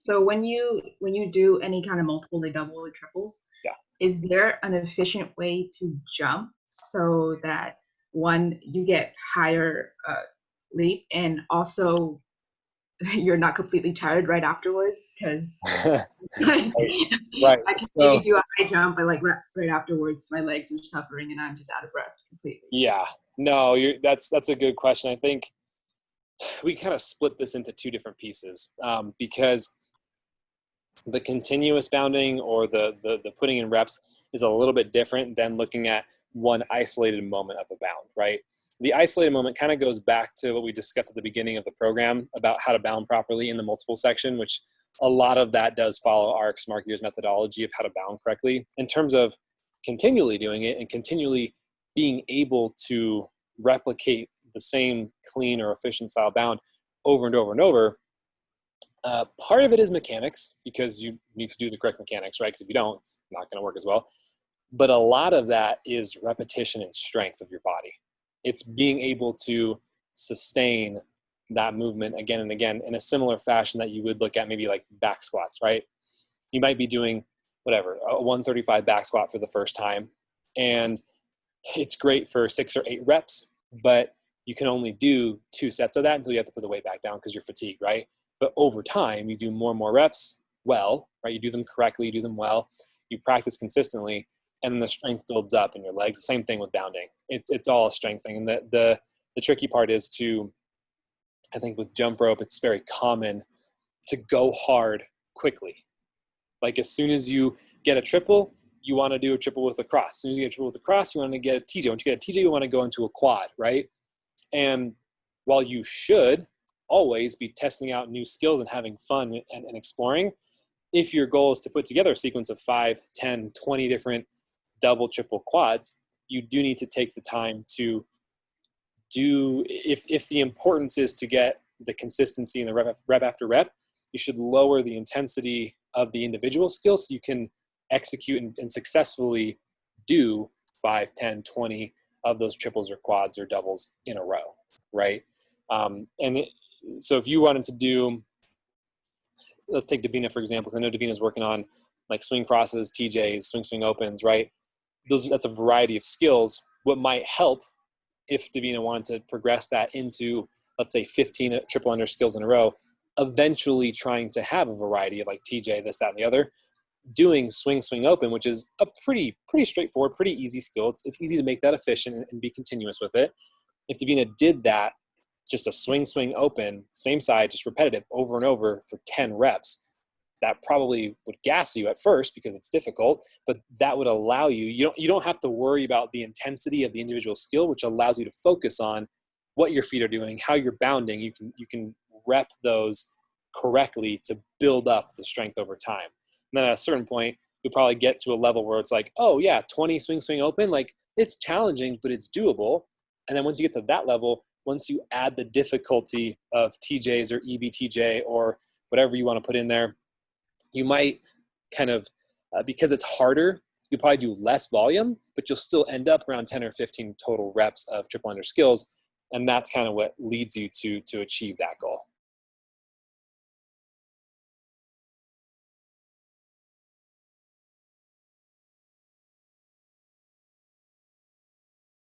So when you do any kind of multiple, like double or triples, Yeah. is there an efficient way to jump so that one, you get higher leap, and also you're not completely tired right afterwards? Because I Right. Right. can So maybe do a high jump, but like right afterwards, my legs are suffering and I'm just out of breath completely. yeah, no, that's a good question. I think we kind of split this into two different pieces, because the continuous bounding or the putting in reps is a little bit different than looking at one isolated moment of a bound, right? The isolated moment kind of goes back to what we discussed at the beginning of the program about how to bound properly in the multiple section, which a lot of that does follow our Smart Gears methodology of how to bound correctly. In terms of continually doing it and continually being able to replicate the same clean or efficient style bound over and over and over, part of it is mechanics, because you need to do the correct mechanics, right? Because if you don't, it's not going to work as well. But a lot of that is repetition and strength of your body. It's being able to sustain that movement again and again in a similar fashion that you would look at maybe like back squats, right? You might be doing whatever, a 135 back squat for the first time, and it's great for 6 or 8 reps, but you can only do 2 sets of that until you have to put the weight back down because you're fatigued, right? But over time, you do more and more reps well, right? You do them correctly, you do them well, you practice consistently, and then the strength builds up in your legs. The same thing with bounding. It's all a strength thing. And the tricky part is to, I think with jump rope, it's very common to go hard quickly. Like as soon as you get a triple, you want to do a triple with a cross. As soon as you get a triple with a cross, you want to get a TJ. Once you get a TJ, you want to go into a quad, right? And while you should always be testing out new skills and having fun and exploring, if your goal is to put together a sequence of 5, 10, 20 different double, triple quads, you do need to take the time to do, if the importance is to get the consistency in the rep after rep, you should lower the intensity of the individual skills so you can execute and successfully do 5, 10, 20 of those triples or quads or doubles in a row, right? So if you wanted to do, let's take Davina, for example, because I know Davina's working on like swing crosses, TJs, swing opens, right? That's a variety of skills. What might help if Davina wanted to progress that into, let's say, 15 triple under skills in a row, eventually trying to have a variety of like TJ, this, that, and the other, doing swing open, which is a pretty straightforward, pretty easy skill. It's easy to make that efficient and be continuous with it. If Davina did that, just a swing open, same side, just repetitive over and over for 10 reps, that probably would gas you at first because it's difficult, but that would allow you don't have to worry about the intensity of the individual skill, which allows you to focus on what your feet are doing, how you're bounding. You can rep those correctly to build up the strength over time. And then at a certain point, you'll probably get to a level where it's like, oh yeah, 20 swing open, like it's challenging, but it's doable. And then once you get to that level, once you add the difficulty of TJs or EBTJ or whatever you want to put in there, you might kind of, because it's harder, you'll probably do less volume, but you'll still end up around 10 or 15 total reps of triple under skills. And that's kind of what leads you to achieve that goal.